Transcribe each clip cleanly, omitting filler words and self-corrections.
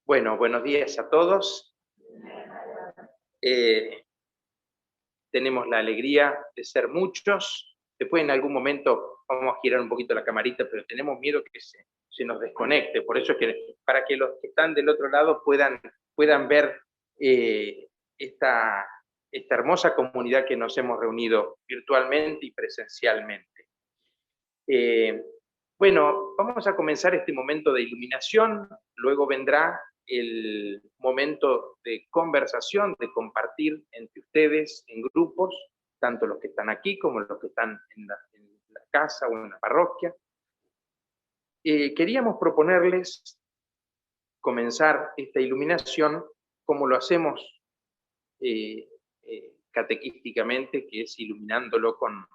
Bueno, buenos días a todos. Eh, Tenemos la alegría de ser muchos. Después en algún momento vamos a girar un poquito la camarita, pero tenemos miedo que se nos desconecte. Por eso es que para que los que están del otro lado puedan ver esta hermosa comunidad que nos hemos reunido virtualmente y presencialmente. Bueno, vamos a comenzar este momento de iluminación, luego vendrá el momento de conversación, de compartir entre ustedes en grupos, tanto los que están aquí como los que están en la casa o en la parroquia. Queríamos proponerles comenzar esta iluminación como lo hacemos catequísticamente, que es iluminándolo con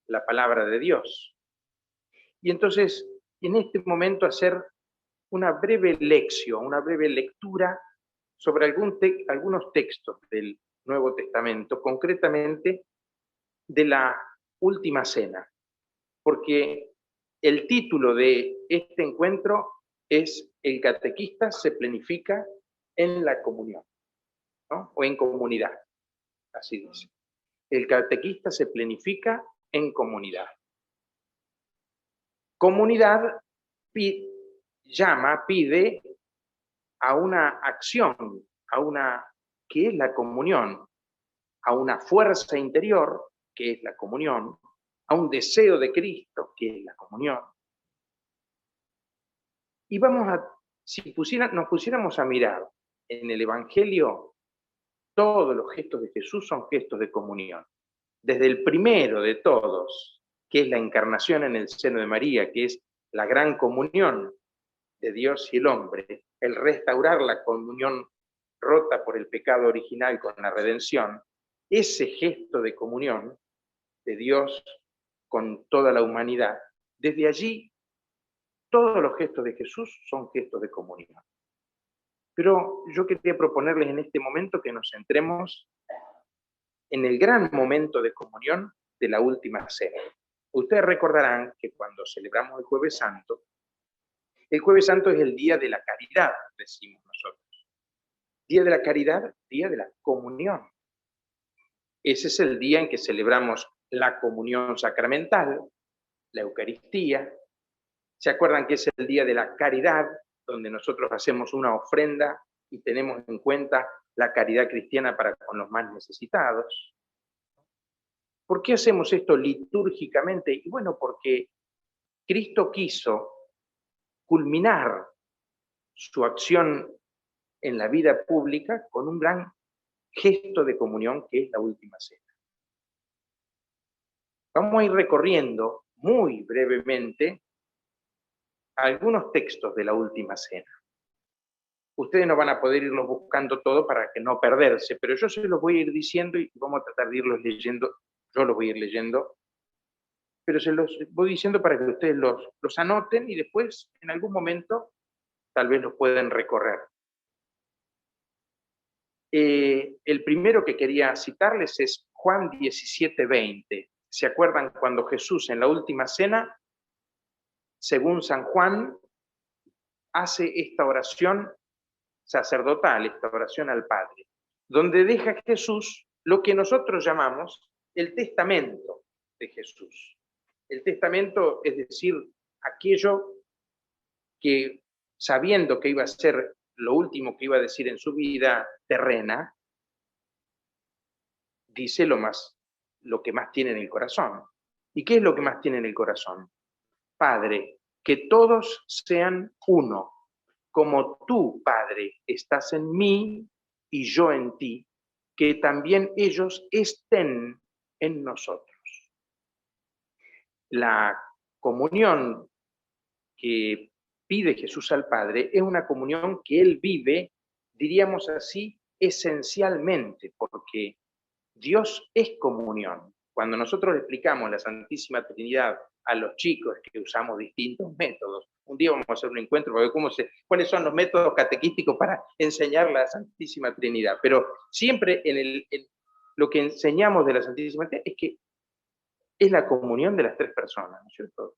la palabra de Dios. Y entonces, en este momento hacer una breve lección, una breve lectura sobre algunos textos del Nuevo Testamento, concretamente de la Última Cena, porque el título de este encuentro es El catequista se plenifica en la comunión, ¿no? O en comunidad, así dice. El catequista se plenifica en comunidad. Comunidad pide a una acción, que es la comunión, a una fuerza interior, que es la comunión, a un deseo de Cristo, que es la comunión. Y si nos pusiéramos a mirar en el Evangelio, todos los gestos de Jesús son gestos de comunión. Desde el primero de todos, que es la encarnación en el seno de María, que es la gran comunión de Dios y el hombre, el restaurar la comunión rota por el pecado original con la redención, ese gesto de comunión de Dios con toda la humanidad, desde allí todos los gestos de Jesús son gestos de comunión. Pero yo quería proponerles en este momento que nos centremos en el gran momento de comunión de la Última Cena. Ustedes recordarán que cuando celebramos el Jueves Santo es el día de la caridad, decimos nosotros. Día de la caridad, día de la comunión. Ese es el día en que celebramos la comunión sacramental, la Eucaristía. ¿Se acuerdan que es el día de la caridad, donde nosotros hacemos una ofrenda y tenemos en cuenta la caridad cristiana para con los más necesitados? ¿Por qué hacemos esto litúrgicamente? Y bueno, porque Cristo quiso culminar su acción en la vida pública con un gran gesto de comunión que es la Última Cena. Vamos a ir recorriendo muy brevemente algunos textos de la Última Cena. Ustedes no van a poder irlos buscando todo para que no perderse, pero yo se los voy a ir diciendo y vamos a tratar de irlos leyendo. Yo los voy a ir leyendo, pero se los voy diciendo para que ustedes los anoten y después en algún momento tal vez los puedan recorrer. El primero que quería citarles es Juan 17:20. ¿Se acuerdan cuando Jesús en la Última Cena, según San Juan, hace esta oración sacerdotal, esta oración al Padre, donde deja Jesús lo que nosotros llamamos el testamento de Jesús? El testamento, es decir, aquello que, sabiendo que iba a ser lo último que iba a decir en su vida terrena, dice lo que más tiene en el corazón. ¿Y qué es lo que más tiene en el corazón? Padre, que todos sean uno, como tú, Padre, estás en mí y yo en ti, que también ellos estén en nosotros. La comunión que pide Jesús al Padre es una comunión que Él vive, diríamos así, esencialmente, porque Dios es comunión. Cuando nosotros le explicamos la Santísima Trinidad a los chicos, que usamos distintos métodos, un día vamos a hacer un encuentro para ver cuáles son los métodos catequísticos para enseñar la Santísima Trinidad, pero siempre en lo que enseñamos de la Santísima Trinidad es que es la comunión de las tres personas, ¿no es cierto?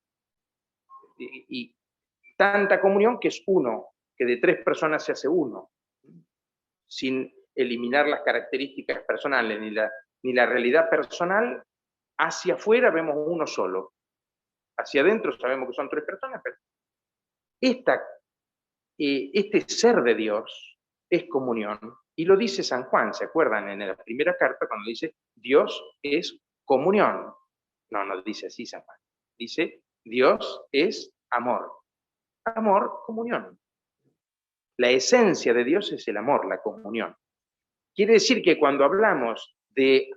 Y tanta comunión que es uno, que de 3 personas se hace uno, sin eliminar las características personales ni la realidad personal. Hacia afuera vemos uno solo, hacia adentro sabemos que son 3 personas, pero este ser de Dios es comunión, y lo dice San Juan, ¿se acuerdan? En la primera carta, cuando dice Dios es comunión. No dice así San Juan, dice Dios es amor. Amor, comunión. La esencia de Dios es el amor, la comunión. Quiere decir que cuando hablamos de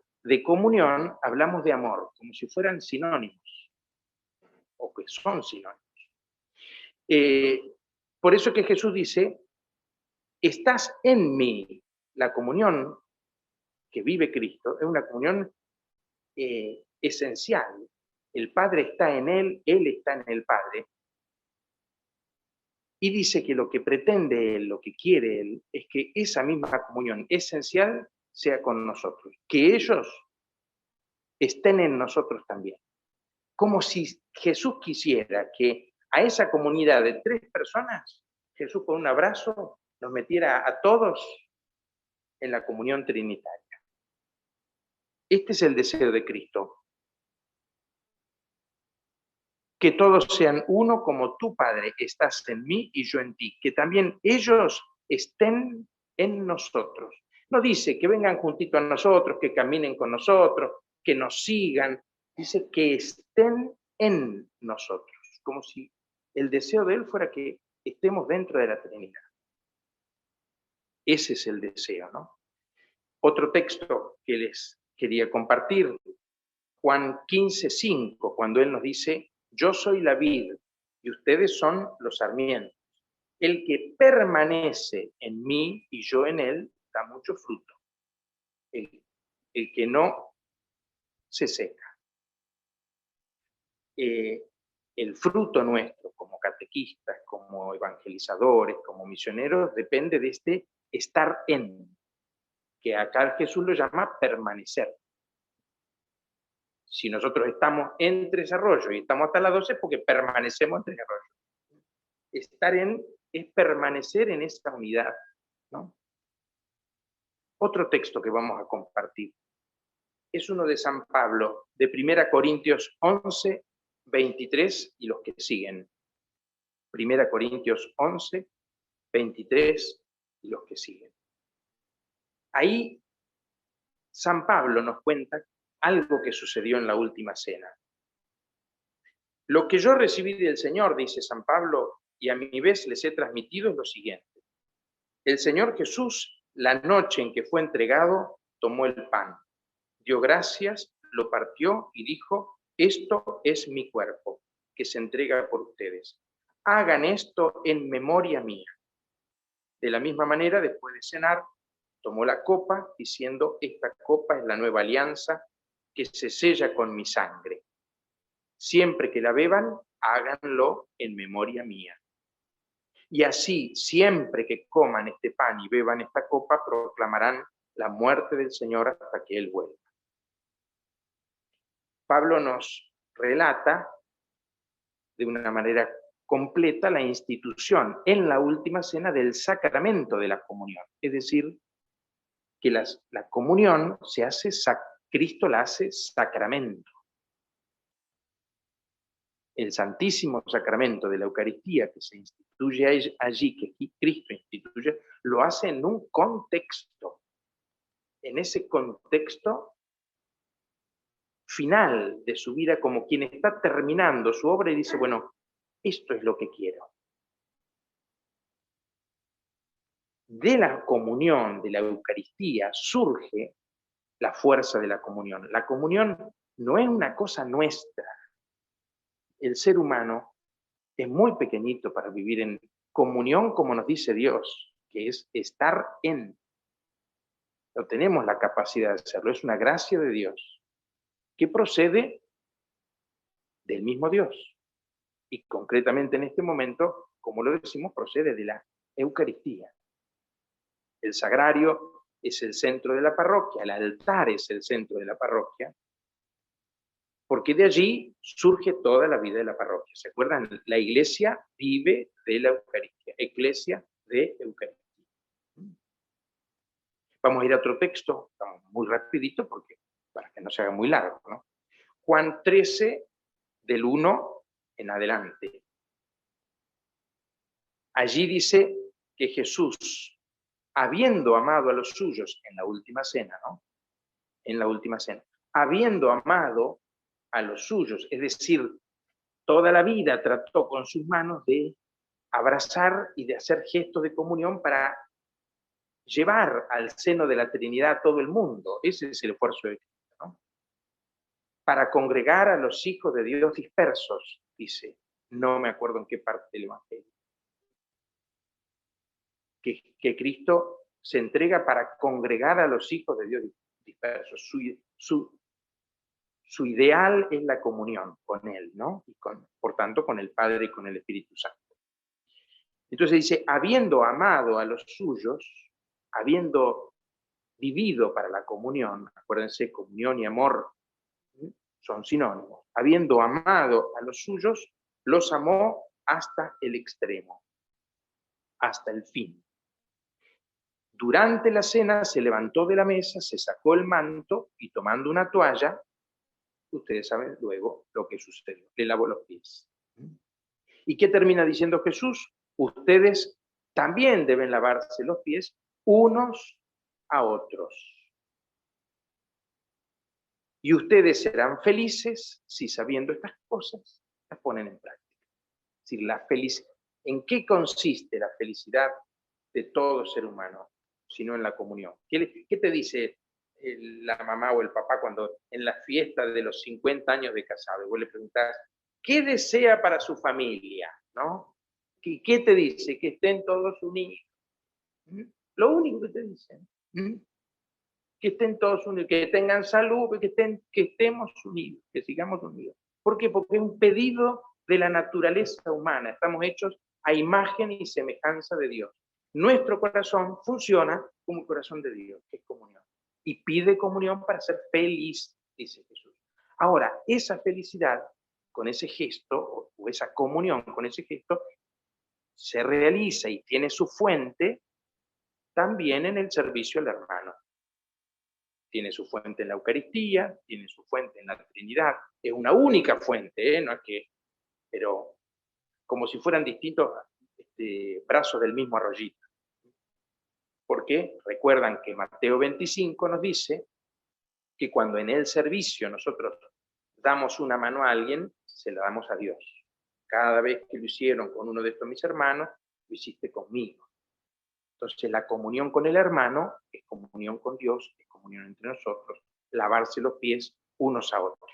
comunión, hablamos de amor, como si fueran sinónimos, o que son sinónimos. Por eso que Jesús dice, estás en mí. La comunión que vive Cristo es una comunión esencial. El Padre está en Él está en el Padre. Y dice que lo que pretende Él, lo que quiere Él, es que esa misma comunión esencial sea con nosotros, que ellos estén en nosotros también. Como si Jesús quisiera que a esa comunidad de 3 personas, Jesús con un abrazo nos metiera a todos en la comunión trinitaria. Este es el deseo de Cristo. Que todos sean uno como tú, Padre, estás en mí y yo en ti. Que también ellos estén en nosotros. No dice que vengan juntito a nosotros, que caminen con nosotros, que nos sigan. Dice que estén en nosotros. Como si el deseo de Él fuera que estemos dentro de la Trinidad. Ese es el deseo, ¿no? Otro texto que les quería compartir, Juan 15:5, cuando Él nos dice, yo soy la vid y ustedes son los sarmientos. El que permanece en mí y yo en él, da mucho fruto. El que no se seca. El fruto nuestro como catequistas, como evangelizadores, como misioneros, depende de este estar en, que acá Jesús lo llama permanecer. Si nosotros estamos en Tres Arroyos y estamos hasta las 12, porque permanecemos en Tres Arroyos. Estar en es permanecer en esta unidad, ¿no? Otro texto que vamos a compartir es uno de San Pablo, de 1 Corintios 11, 23 y los que siguen. 1 Corintios 11, 23 y los que siguen. Ahí San Pablo nos cuenta algo que sucedió en la última cena. Lo que yo recibí del Señor, dice San Pablo, y a mi vez les he transmitido es lo siguiente. El Señor Jesús, la noche en que fue entregado, tomó el pan, dio gracias, lo partió y dijo, esto es mi cuerpo, que se entrega por ustedes. Hagan esto en memoria mía. De la misma manera, después de cenar, tomó la copa, diciendo, esta copa es la nueva alianza que se sella con mi sangre. Siempre que la beban, háganlo en memoria mía. Y así, siempre que coman este pan y beban esta copa, proclamarán la muerte del Señor hasta que Él vuelva. Pablo nos relata de una manera completa la institución en la última cena del sacramento de la comunión. Es decir, que la comunión se hace, Cristo la hace sacramento. El Santísimo Sacramento de la Eucaristía que se instituye allí, que Cristo instituye, lo hace en un contexto. En ese contexto final de su vida, como quien está terminando su obra y dice, bueno, esto es lo que quiero. De la comunión, de la Eucaristía, surge la fuerza de la comunión. La comunión no es una cosa nuestra. El ser humano es muy pequeñito para vivir en comunión, como nos dice Dios, que es estar en. No tenemos la capacidad de hacerlo, es una gracia de Dios, que procede del mismo Dios. Y concretamente en este momento, como lo decimos, procede de la Eucaristía. El sagrario es el centro de la parroquia, el altar es el centro de la parroquia, porque de allí surge toda la vida de la parroquia. ¿Se acuerdan? La iglesia vive de la Eucaristía. Eclesia de Eucaristía. Vamos a ir a otro texto, vamos muy rapidito porque para que no se haga muy largo, ¿no? Juan 13, del 1 en adelante. Allí dice que Jesús, habiendo amado a los suyos en la última cena, ¿no? En la última cena, habiendo amado a los suyos, es decir, toda la vida trató con sus manos de abrazar y de hacer gestos de comunión para llevar al seno de la Trinidad a todo el mundo. Ese es el esfuerzo de Cristo, ¿no? Para congregar a los hijos de Dios dispersos, dice, no me acuerdo en qué parte del Evangelio, que Cristo se entrega para congregar a los hijos de Dios dispersos. Su ideal es la comunión con Él, ¿no? Y por tanto, con el Padre y con el Espíritu Santo. Entonces dice, habiendo amado a los suyos, habiendo vivido para la comunión, acuérdense, comunión y amor son sinónimos, habiendo amado a los suyos, los amó hasta el extremo, hasta el fin. Durante la cena se levantó de la mesa, se sacó el manto y tomando una toalla, ustedes saben luego lo que sucedió, le lavó los pies. ¿Y qué termina diciendo Jesús? Ustedes también deben lavarse los pies unos a otros. Y ustedes serán felices si sabiendo estas cosas las ponen en práctica. Es decir, ¿en qué consiste la felicidad de todo ser humano? Sino en la comunión. ¿Qué te dice la mamá o el papá cuando en la fiesta de los 50 años de casado, vos le preguntás, ¿qué desea para su familia? ¿No? ¿Qué te dice? Que estén todos unidos. Lo único que te dicen. Que estén todos unidos, que tengan salud, que estemos unidos, que sigamos unidos. ¿Por qué? Porque es un pedido de la naturaleza humana. Estamos hechos a imagen y semejanza de Dios. Nuestro corazón funciona como el corazón de Dios, que es comunión. Y pide comunión para ser feliz, dice Jesús. Ahora, esa felicidad, con ese gesto, o esa comunión con ese gesto, se realiza y tiene su fuente también en el servicio al hermano. Tiene su fuente en la Eucaristía, tiene su fuente en la Trinidad. Es una única fuente, no es que, pero como si fueran distintos brazos del mismo arroyito. Porque recuerdan que Mateo 25 nos dice que cuando en el servicio nosotros damos una mano a alguien, se la damos a Dios. Cada vez que lo hicieron con uno de estos mis hermanos, lo hiciste conmigo. Entonces la comunión con el hermano es comunión con Dios, es comunión entre nosotros, lavarse los pies unos a otros.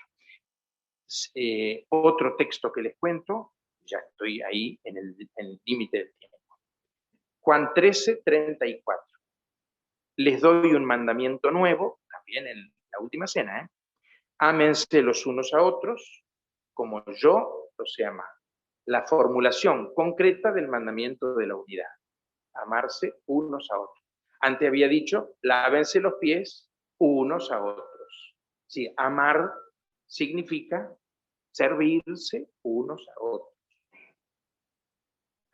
Otro texto que les cuento, ya estoy ahí en el límite del tiempo. Juan 13, 34. Les doy un mandamiento nuevo, también en la última cena, ámense los unos a otros como yo los he amado. La formulación concreta del mandamiento de la unidad. Amarse unos a otros. Antes había dicho, lávense los pies unos a otros. Sí, amar significa servirse unos a otros.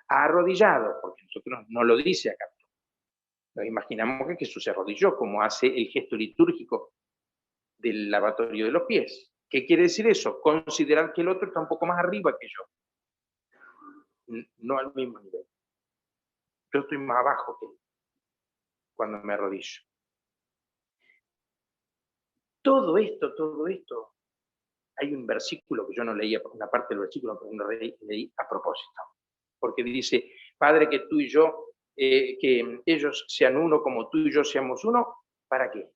Arrodillado, porque nosotros no lo dice acá. Nos imaginamos que Jesús se arrodilló, como hace el gesto litúrgico del lavatorio de los pies. ¿Qué quiere decir eso? Considerar que el otro está un poco más arriba que yo. No al mismo nivel. Yo estoy más abajo que él cuando me arrodillo. Todo esto, hay un versículo que yo no leía, una parte del versículo que no leí a propósito, porque dice, Padre, que tú y yo, que ellos sean uno como tú y yo seamos uno, ¿para qué?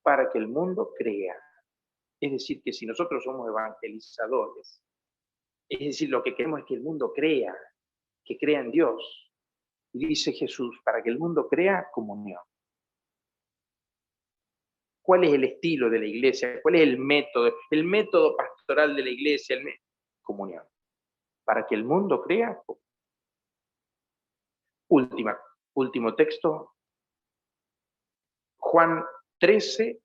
Para que el mundo crea. Es decir, que si nosotros somos evangelizadores, es decir, lo que queremos es que el mundo crea, que crea en Dios. Y dice Jesús, para que el mundo crea, comunión. ¿Cuál es el estilo de la iglesia? ¿Cuál es el método? El método pastoral de la iglesia, comunión. Para que el mundo crea. Último texto. Juan 13,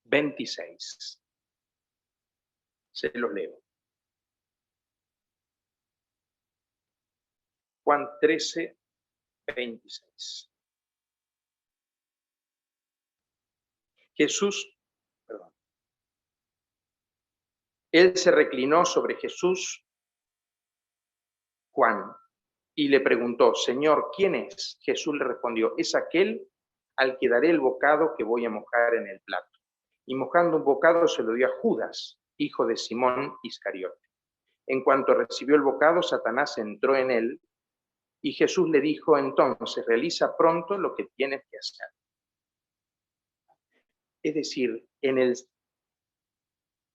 26. Se los leo. Juan 13, 26. Jesús, perdón. Él se reclinó sobre Jesús, Juan, y le preguntó, Señor, ¿quién es? Jesús le respondió, es aquel al que daré el bocado que voy a mojar en el plato. Y mojando un bocado se lo dio a Judas, hijo de Simón Iscariote. En cuanto recibió el bocado, Satanás entró en él, y Jesús le dijo, entonces, realiza pronto lo que tienes que hacer. Es decir, en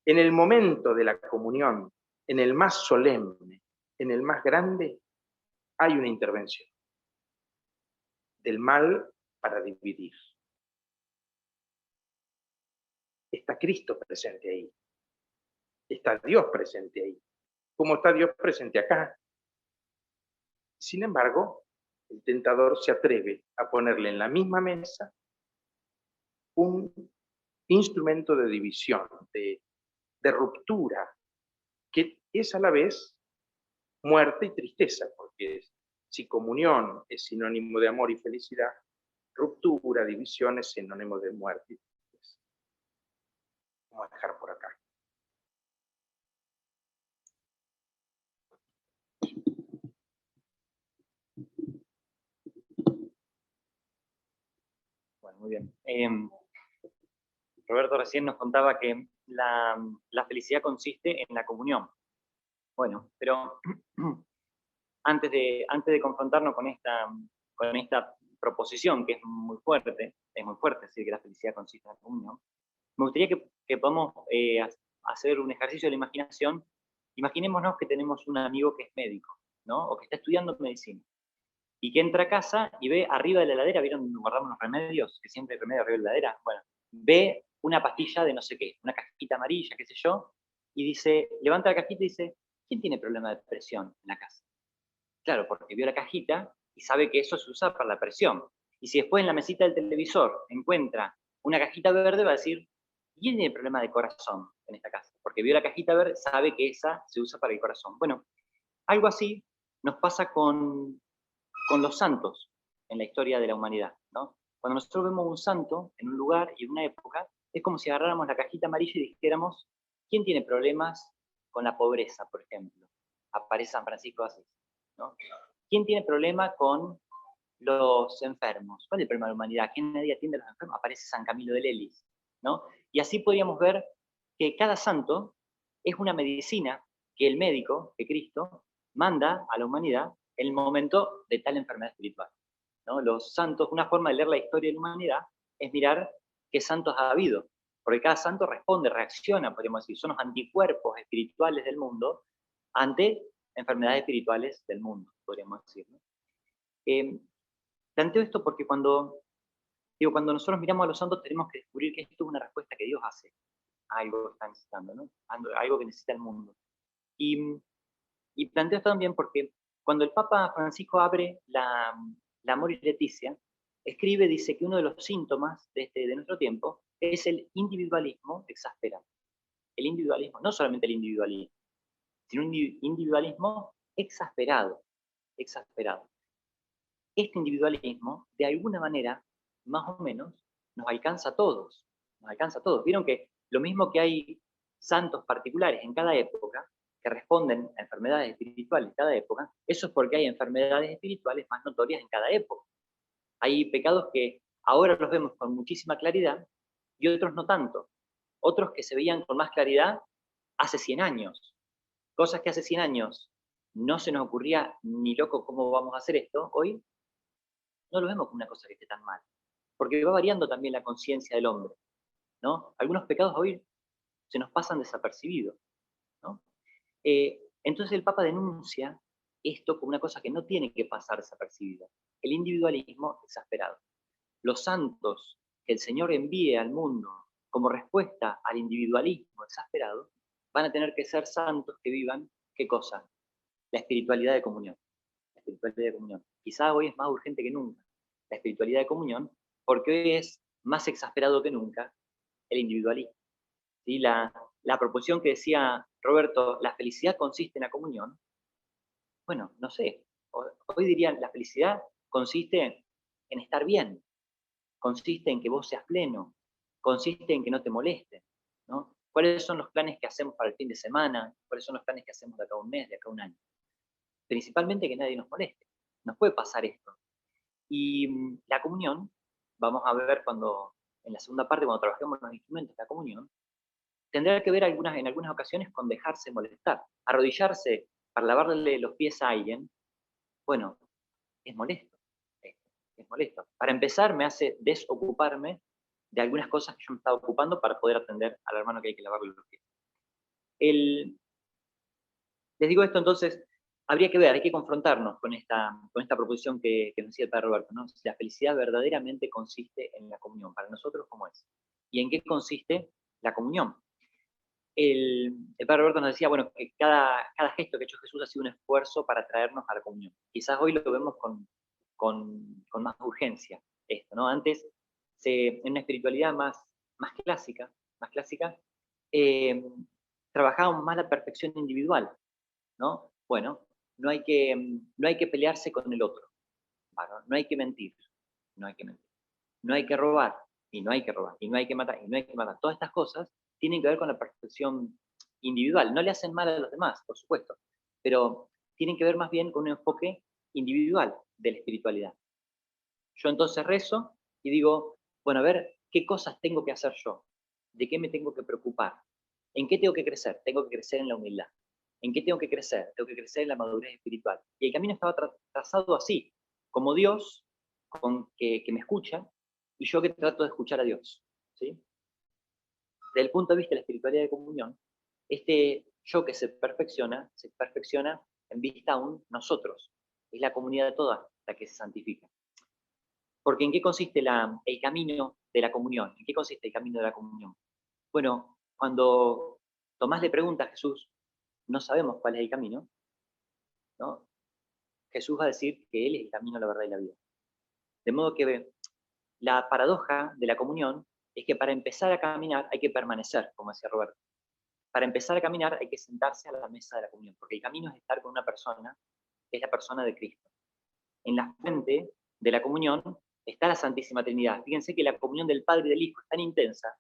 el momento de la comunión, en el más solemne, en el más grande, hay una intervención del mal para dividir. Está Cristo presente ahí. Está Dios presente ahí. ¿Cómo está Dios presente acá? Sin embargo, el tentador se atreve a ponerle en la misma mesa un instrumento de división, de ruptura, que es a la vez muerte y tristeza, porque si comunión es sinónimo de amor y felicidad, ruptura, división es sinónimo de muerte y tristeza. Vamos a dejar por acá. Bueno, muy bien. Roberto recién nos contaba que la felicidad consiste en la comunión. Bueno, pero antes de confrontarnos con esta proposición, que es muy fuerte decir que la felicidad consiste en la comunión, me gustaría que podamos hacer un ejercicio de la imaginación. Imaginémonos que tenemos un amigo que es médico, ¿no? O que está estudiando medicina, y que entra a casa y ve arriba de la heladera, ¿vieron donde guardamos los remedios? Que siempre hay remedio arriba de la heladera. Bueno, ve una pastilla de no sé qué, una cajita amarilla, qué sé yo, y dice, levanta la cajita y dice, ¿quién tiene problema de presión en la casa? Claro, porque vio la cajita y sabe que eso se usa para la presión. Y si después en la mesita del televisor encuentra una cajita verde, va a decir, ¿quién tiene problema de corazón en esta casa? Porque vio la cajita verde, sabe que esa se usa para el corazón. Bueno, algo así nos pasa con los santos en la historia de la humanidad, ¿no? Cuando nosotros vemos un santo en un lugar y en una época, es como si agarráramos la cajita amarilla y dijéramos, ¿quién tiene problemas con la pobreza, por ejemplo? Aparece San Francisco de Asís, ¿no? ¿Quién tiene problema con los enfermos? ¿Cuál es el problema de la humanidad? ¿Quién nadie atiende a los enfermos? Aparece San Camilo de Lelis, ¿no? Y así podríamos ver que cada santo es una medicina que el médico, que Cristo, manda a la humanidad en el momento de tal enfermedad espiritual, ¿no? Los santos, una forma de leer la historia de la humanidad es mirar qué santos ha habido, porque cada santo responde, reacciona, podríamos decir, son los anticuerpos espirituales del mundo ante enfermedades espirituales del mundo, podríamos decir, ¿no? Planteo esto porque cuando nosotros miramos a los santos tenemos que descubrir que esto es una respuesta que Dios hace a algo que está necesitando, ¿no? Algo que necesita el mundo. Y planteo esto también porque cuando el Papa Francisco abre la Amor y Leticia, escribe, dice que uno de los síntomas de nuestro tiempo es el individualismo exasperado. El individualismo, no solamente el individualismo, sino un individualismo exasperado. Este individualismo, de alguna manera, más o menos, nos alcanza a todos. Vieron que lo mismo que hay santos particulares en cada época, que responden a enfermedades espirituales en cada época, eso es porque hay enfermedades espirituales más notorias en cada época. Hay pecados que ahora los vemos con muchísima claridad y otros no tanto. Otros que se veían con más claridad hace 100 años. Cosas que hace 100 años no se nos ocurría ni loco cómo vamos a hacer esto, hoy no lo vemos como una cosa que esté tan mal. Porque va variando también la conciencia del hombre, ¿no? Algunos pecados hoy se nos pasan desapercibidos, ¿no? Entonces el Papa denuncia esto como una cosa que no tiene que pasar desapercibida. El individualismo exasperado. Los santos que el Señor envíe al mundo como respuesta al individualismo exasperado van a tener que ser santos que vivan, ¿qué cosa? La espiritualidad de comunión. La espiritualidad de comunión. Quizá hoy es más urgente que nunca la espiritualidad de comunión, porque hoy es más exasperado que nunca el individualismo. ¿Sí? La proposición que decía Roberto, la felicidad consiste en la comunión, bueno, no sé, hoy dirían la felicidad consiste en estar bien, consiste en que vos seas pleno, consiste en que no te moleste, ¿no? ¿Cuáles son los planes que hacemos para el fin de semana? ¿Cuáles son los planes que hacemos de acá a un mes, de acá a un año? Principalmente que nadie nos moleste. Nos puede pasar esto. Y la comunión, vamos a ver cuando, en la segunda parte, cuando trabajemos los instrumentos de la comunión, tendrá que ver en algunas ocasiones con dejarse molestar. Arrodillarse para lavarle los pies a alguien, bueno, es molesto. Es molesto. Para empezar, me hace desocuparme de algunas cosas que yo me estaba ocupando para poder atender al hermano que hay que lavarle los pies. Les digo esto, entonces, habría que ver, hay que confrontarnos con esta proposición que nos decía el padre Roberto, ¿no? Si la felicidad verdaderamente consiste en la comunión, para nosotros, ¿cómo es? ¿Y en qué consiste la comunión? El padre Roberto nos decía, bueno, que cada gesto que ha hecho Jesús ha sido un esfuerzo para traernos a la comunión. Quizás hoy lo vemos con más urgencia esto, ¿no? Antes, en una espiritualidad más clásica, eh, trabajábamos más la perfección individual, ¿no? Bueno, no hay que pelearse con el otro, ¿no? No hay que mentir, no hay que mentir. No hay que robar, y no hay que robar, y no hay que matar, y no hay que matar. Todas estas cosas tienen que ver con la perfección individual. No le hacen mal a los demás, por supuesto, pero tienen que ver más bien con un enfoque individual de la espiritualidad. Yo entonces rezo y digo, bueno, a ver, ¿qué cosas tengo que hacer yo? ¿De qué me tengo que preocupar? ¿En qué tengo que crecer? Tengo que crecer en la humildad. ¿En qué tengo que crecer? Tengo que crecer en la madurez espiritual. Y el camino estaba trazado así, como Dios que me escucha y yo que trato de escuchar a Dios. ¿Sí? Desde el punto de vista de la espiritualidad de comunión, este yo que se perfecciona en vista a un nosotros. Es la comunidad de toda la que se santifica. Porque ¿en qué consiste el camino de la comunión? ¿En qué consiste el camino de la comunión? Bueno, cuando Tomás le pregunta a Jesús, no sabemos cuál es el camino, ¿no? Jesús va a decir que Él es el camino, la verdad y la vida. De modo que la paradoja de la comunión es que para empezar a caminar hay que permanecer, como decía Roberto. Para empezar a caminar hay que sentarse a la mesa de la comunión, porque el camino es estar con una persona, que es la persona de Cristo. En la fuente de la comunión está la Santísima Trinidad. Fíjense que la comunión del Padre y del Hijo es tan intensa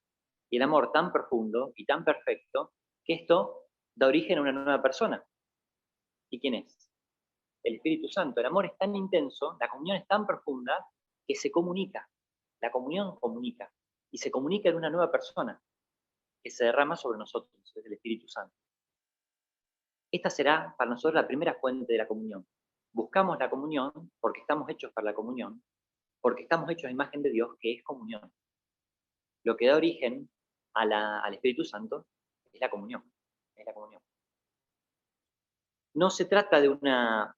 y el amor tan profundo y tan perfecto que esto da origen a una nueva persona. ¿Y quién es? El Espíritu Santo. El amor es tan intenso, la comunión es tan profunda que se comunica. La comunión comunica y se comunica en una nueva persona que se derrama sobre nosotros, es el Espíritu Santo. Esta será para nosotros la primera fuente de la comunión. Buscamos la comunión porque estamos hechos para la comunión, porque estamos hechos a imagen de Dios, que es comunión. Lo que da origen al Espíritu Santo es la comunión. Es la comunión. No se trata de una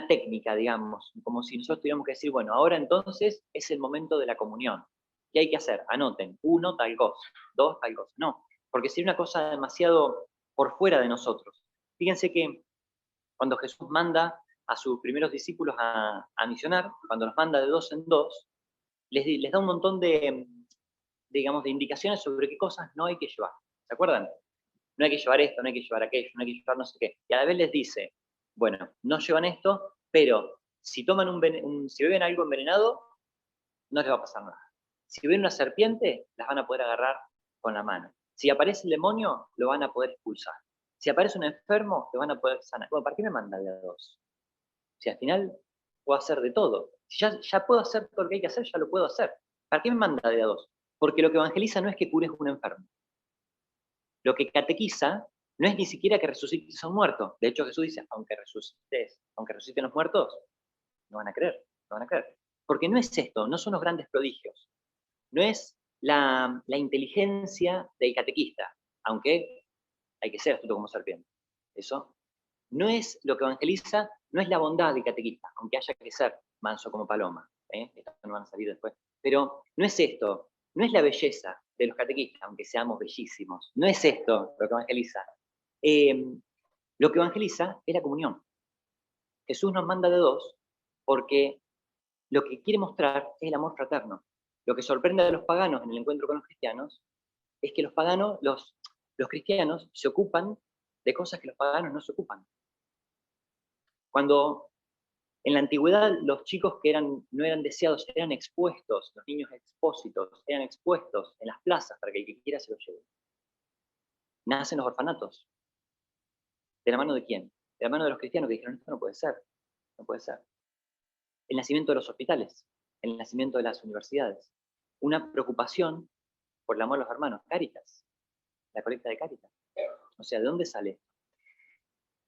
técnica, digamos, como si nosotros tuviéramos que decir, bueno, ahora entonces es el momento de la comunión. ¿Qué hay que hacer? Anoten, 1, tal cosa, 2, tal cosa. No, porque sería una cosa demasiado por fuera de nosotros. Fíjense que cuando Jesús manda a sus primeros discípulos a misionar, cuando los manda de 2 en 2, les da un montón digamos, de indicaciones sobre qué cosas no hay que llevar. ¿Se acuerdan? No hay que llevar esto, no hay que llevar aquello, no hay que llevar no sé qué. Y a la vez les dice, bueno, no llevan esto, pero si toman si beben algo envenenado, no les va a pasar nada. Si ven una serpiente, las van a poder agarrar con la mano. Si aparece el demonio, lo van a poder expulsar. Si aparece un enfermo, lo van a poder sanar. Bueno, ¿para qué me manda de a dos? Si al final puedo hacer de todo. Si ya puedo hacer todo lo que hay que hacer, ya lo puedo hacer. ¿Para qué me manda de a dos? Porque lo que evangeliza no es que cures un enfermo. Lo que catequiza no es ni siquiera que resucites a un muerto. De hecho, Jesús dice, aunque resuciten los muertos, no van a creer, no van a creer. Porque no es esto, no son los grandes prodigios. No es la inteligencia del catequista, aunque hay que ser astuto como serpiente. Eso no es lo que evangeliza, no es la bondad del catequista, aunque haya que ser manso como paloma. Estas no van a salir después. Pero no es esto, no es la belleza de los catequistas, aunque seamos bellísimos. No es esto lo que evangeliza. Lo que evangeliza es la comunión. Jesús nos manda de dos porque lo que quiere mostrar es el amor fraterno. Lo que sorprende a los paganos en el encuentro con los cristianos es que los paganos, los cristianos se ocupan de cosas que los paganos no se ocupan. Cuando En la antigüedad, los chicos que no eran deseados eran expuestos, los niños expósitos eran expuestos en las plazas para que el que quiera se los lleve. Nacen los orfanatos. ¿De la mano de quién? De la mano de los cristianos que dijeron, esto no puede ser, no puede ser. El nacimiento de los hospitales, el nacimiento de las universidades. Una preocupación por el amor a los hermanos. Cáritas, la colecta de Cáritas. O sea, ¿de dónde sale?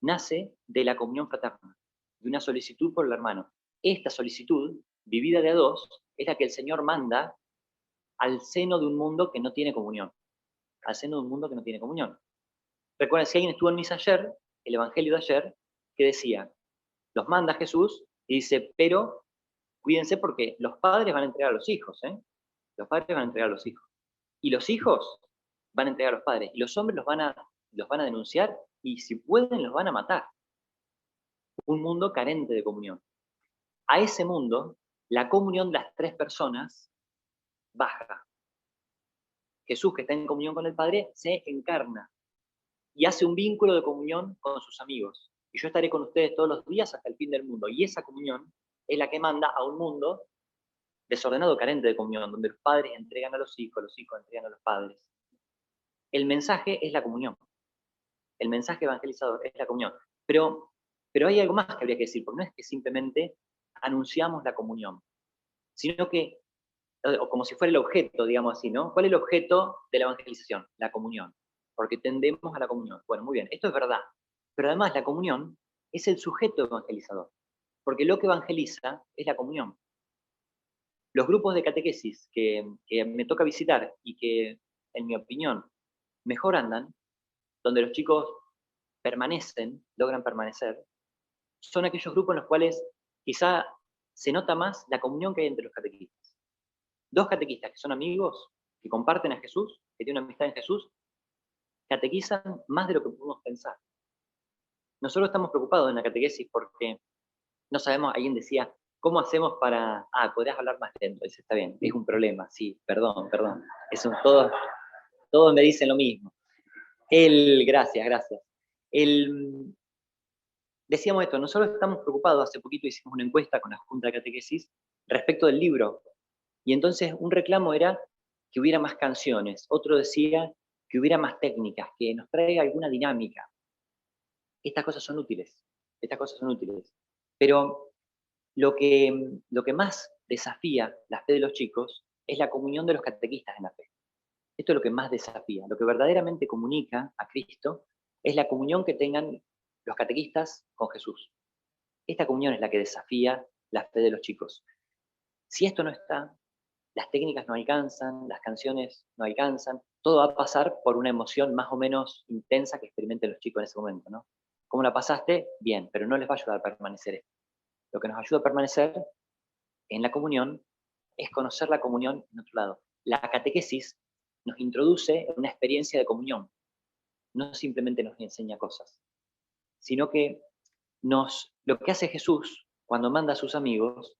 Nace de la comunión fraterna, de una solicitud por el hermano. Esta solicitud, vivida de a dos, es la que el Señor manda al seno de un mundo que no tiene comunión. Al seno de un mundo que no tiene comunión. Recuerden, si alguien estuvo en misa ayer, el evangelio de ayer, que decía, los manda Jesús y dice, pero cuídense porque los padres van a entregar a los hijos, ¿eh? Los padres van a entregar a los hijos. Y los hijos van a entregar a los padres. Y los hombres los van a denunciar y si pueden los van a matar. Un mundo carente de comunión. A ese mundo, la comunión de las tres personas baja. Jesús, que está en comunión con el Padre, se encarna y hace un vínculo de comunión con sus amigos. Y yo estaré con ustedes todos los días hasta el fin del mundo. Y esa comunión es la que manda a un mundo desordenado, carente de comunión, donde los padres entregan a los hijos entregan a los padres. El mensaje es la comunión. El mensaje evangelizador es la comunión. Pero hay algo más que habría que decir, porque no es que simplemente anunciamos la comunión, sino que, o como si fuera el objeto, digamos así, ¿no? ¿Cuál es el objeto de la evangelización? La comunión, porque tendemos a la comunión. Bueno, muy bien, esto es verdad, pero además la comunión es el sujeto evangelizador, porque lo que evangeliza es la comunión. Los grupos de catequesis que me toca visitar y que, en mi opinión, mejor andan, donde los chicos permanecen, logran permanecer, son aquellos grupos en los cuales quizá se nota más la comunión que hay entre los catequistas. Dos catequistas que son amigos, que comparten a Jesús, que tienen una amistad en Jesús, catequizan más de lo que podemos pensar. Nosotros estamos preocupados en la catequesis porque no sabemos, alguien decía, ¿cómo hacemos para...? Podrías hablar más lento, dice, está bien, es un problema, sí, perdón. Todos me dicen lo mismo. Gracias. Decíamos esto, nosotros estamos preocupados, hace poquito hicimos una encuesta con la Junta de Catequesis respecto del libro, y entonces un reclamo era que hubiera más canciones, otro decía que hubiera más técnicas, que nos traiga alguna dinámica. Estas cosas son útiles, pero lo que más desafía la fe de los chicos es la comunión de los catequistas en la fe. Esto es lo que más desafía. Lo que verdaderamente comunica a Cristo es la comunión que tengan los catequistas con Jesús. Esta comunión es la que desafía la fe de los chicos. Si esto no está, las técnicas no alcanzan, las canciones no alcanzan, todo va a pasar por una emoción más o menos intensa que experimenten los chicos en ese momento, ¿no? ¿Cómo la pasaste? Bien, pero no les va a ayudar a permanecer esto. Lo que nos ayuda a permanecer en la comunión es conocer la comunión en otro lado. La catequesis nos introduce en una experiencia de comunión. No simplemente nos enseña cosas, sino que lo que hace Jesús cuando manda a sus amigos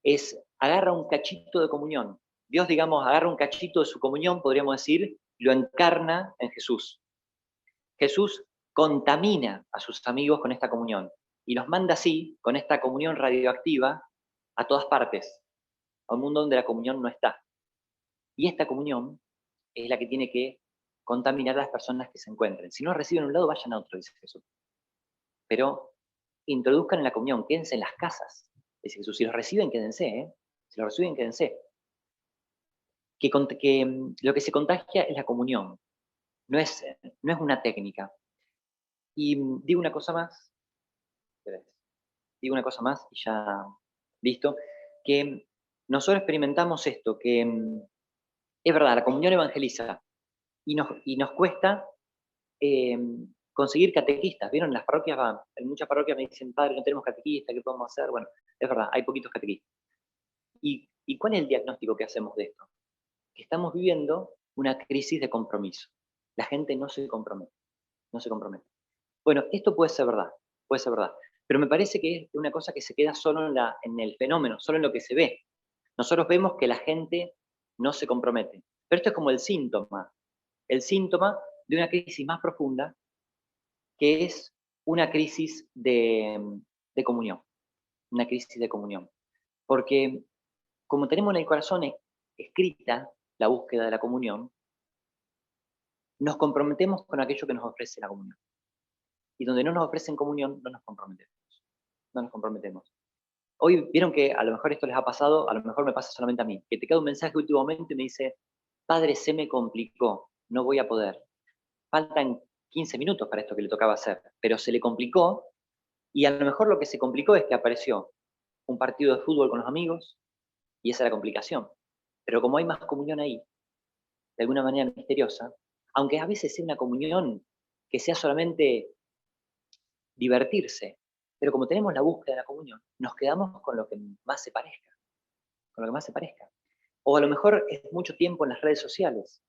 es agarra un cachito de comunión. Dios, digamos, agarra un cachito de su comunión, podríamos decir, lo encarna en Jesús. Jesús contamina a sus amigos con esta comunión y los manda así, con esta comunión radioactiva, a todas partes, a un mundo donde la comunión no está. Y esta comunión es la que tiene que contaminar a las personas que se encuentren. Si no reciben un lado, vayan a otro, dice Jesús. Pero introduzcan en la comunión, quédense en las casas, dice Jesús. Si los reciben, quédense, ¿eh? Si los reciben, quédense. Lo que se contagia es la comunión, no es una técnica. Y digo una cosa más y ya listo, que nosotros experimentamos esto, que es verdad, la comunión evangeliza y nos cuesta conseguir catequistas. ¿Vieron? En las parroquias en muchas parroquias me dicen, padre, no tenemos catequistas, ¿qué podemos hacer? Bueno, es verdad, hay poquitos catequistas. ¿Y cuál es el diagnóstico que hacemos de esto? Que estamos viviendo una crisis de compromiso. La gente no se compromete. Bueno, esto puede ser verdad, pero me parece que es una cosa que se queda solo en el fenómeno, solo en lo que se ve. Nosotros vemos que la gente no se compromete, pero esto es como el síntoma de una crisis más profunda, que es una crisis de comunión. una crisis de comunión. Porque como tenemos en el corazón escrita la búsqueda de la comunión, nos comprometemos con aquello que nos ofrece la comunión. Y donde no nos ofrecen comunión, no nos comprometemos. No nos comprometemos. Hoy vieron que a lo mejor esto les ha pasado, a lo mejor me pasa solamente a mí, que te queda un mensaje últimamente y me dice, padre, se me complicó, no voy a poder. Faltan 15 minutos para esto que le tocaba hacer, pero se le complicó y a lo mejor lo que se complicó es que apareció un partido de fútbol con los amigos y esa es la complicación. Pero como hay más comunión ahí, de alguna manera misteriosa, aunque a veces sea una comunión que sea solamente divertirse, pero como tenemos la búsqueda de la comunión, nos quedamos con lo que más se parezca, con lo que más se parezca. O a lo mejor es mucho tiempo en las redes sociales.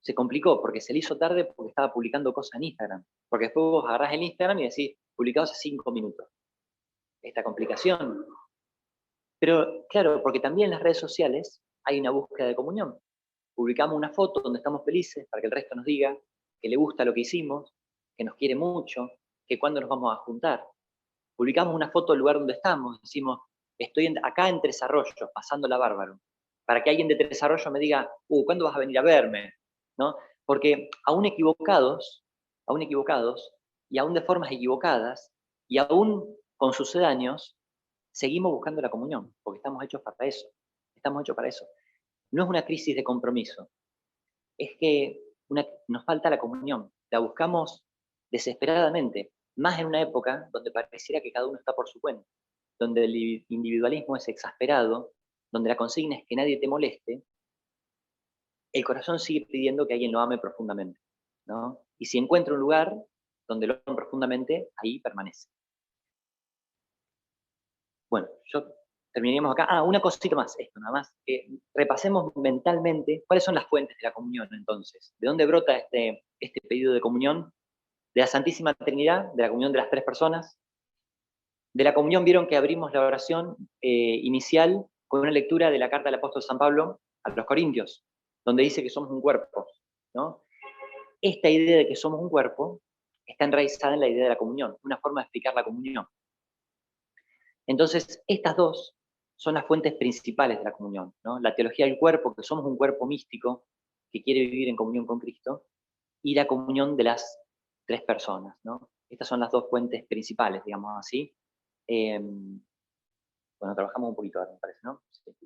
Se complicó porque se le hizo tarde porque estaba publicando cosas en Instagram. Porque después vos agarrás el Instagram y decís, publicado hace 5 minutos. Esta complicación. Pero claro, porque también en las redes sociales hay una búsqueda de comunión. Publicamos una foto donde estamos felices para que el resto nos diga que le gusta lo que hicimos, que nos quiere mucho, que cuándo nos vamos a juntar. Publicamos una foto del lugar donde estamos, decimos, estoy acá en Tres Arroyos, pasándola bárbaro, para que alguien de Tres Arroyos me diga, ¿cuándo vas a venir a verme? ¿No? Porque aún equivocados, y aún de formas equivocadas, y aún con sucedáneos, seguimos buscando la comunión, porque estamos hechos para eso, estamos hechos para eso. No es una crisis de compromiso, es que nos falta la comunión, la buscamos desesperadamente, más en una época donde pareciera que cada uno está por su cuenta, donde el individualismo es exasperado, donde la consigna es que nadie te moleste, el corazón sigue pidiendo que alguien lo ame profundamente, ¿no? Y si encuentra un lugar donde lo amen profundamente, ahí permanece. Bueno, terminaríamos acá. Una cosita más, esto nada más. Repasemos mentalmente cuáles son las fuentes de la comunión entonces. ¿De dónde brota este pedido de comunión? De la Santísima Trinidad, de la comunión de las tres personas. De la comunión vieron que abrimos la oración inicial con una lectura de la carta del apóstol San Pablo a los Corintios, donde dice que somos un cuerpo, ¿no? Esta idea de que somos un cuerpo está enraizada en la idea de la comunión, una forma de explicar la comunión. Entonces, estas dos son las fuentes principales de la comunión, ¿no? La teología del cuerpo, que somos un cuerpo místico que quiere vivir en comunión con Cristo, y la comunión de las tres personas, ¿no? Estas son las dos fuentes principales, digamos así. Bueno, trabajamos un poquito ahora, me parece, ¿no? Sí.